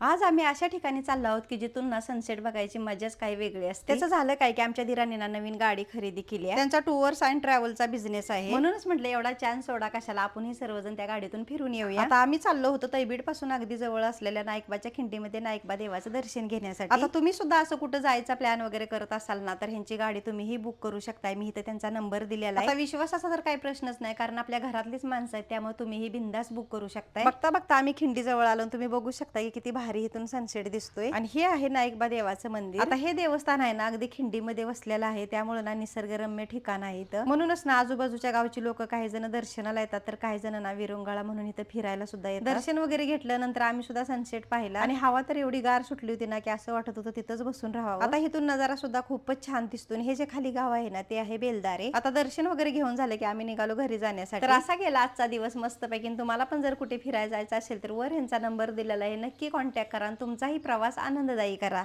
आज आम्ही अशा ठिकाणी चाललो आहोत की जिथून ना सनसेट बघायची मजाच काही वेगळी असते. त्याचं झालं काय की आमच्या दिरांनी ना नवीन गाडी खरेदी केली आहे. त्यांचा टूर्स अँड ट्रॅव्हलचा बिझनेस आहे, म्हणूनच म्हटलं एवढा चान्स सोडा कशाला, आपण ही सर्वजण त्या गाडीतून फिरून येऊया. आता आम्ही चाललो होतो तैबीड पासून अगदी जवळ असलेल्या नाईकबाच्या खिंडीमध्ये नाईकबा देवाचं दर्शन घेण्यासाठी. आता तुम्ही सुद्धा असं कुठं जायचा प्लॅन वगैरे करत असाल ना, तर ह्यांची गाडी तुम्हीही बुक करू शकताय. मी इथे त्यांचा नंबर दिलेला आहे. आता विश्वासाचा तर काही प्रश्नच नाही, कारण आपल्या घरातलीच माणसं आहेत, त्यामुळे तुम्हीही बिंदास बुक करू शकताय. बघता बघता आम्ही खिंडी जवळ आलो. तुम्ही बघू शकता की किती भारी इथून सनसेट दिसतोय. आणि हे आहे नाईकबा देवाचं मंदिर. आता हे देवस्थान आहे ना अगदी खिंडीमध्ये वसलेलं आहे, त्यामुळे ना निसर्गरम्य ठिकाण आहे इथं. म्हणूनच ना आजूबाजूच्या गावची लोक काही जण दर्शनाला येतात, तर काही जण ना विरंगुळा म्हणून इथं फिरायला सुद्धा येतात. दर्शन वगैरे घेतलं नंतर आम्ही सुद्धा सनसेट पाहिला आणि हवा तर एवढी गार सुटली होती ना की असं वाटत होतं तिथंच बसून राहावं. आता इथून नजारा सुद्धा खूपच छान दिसतो. हे जे खाली गाव आहे ना ते आहे बेलदारे. आता दर्शन वगैरे घेऊन झालं की आम्ही निघालो घरी जाण्यासाठी. तर असा गेला आजचा दिवस मस्तपैकी. तुम्हाला पण जर कुठे फिरायला जायचं असेल तर वर ह्यांचा नंबर दिलेला आहे, नक्की कॉन्टॅक्ट करा आणि तुमचाही प्रवास आनंददायी करा.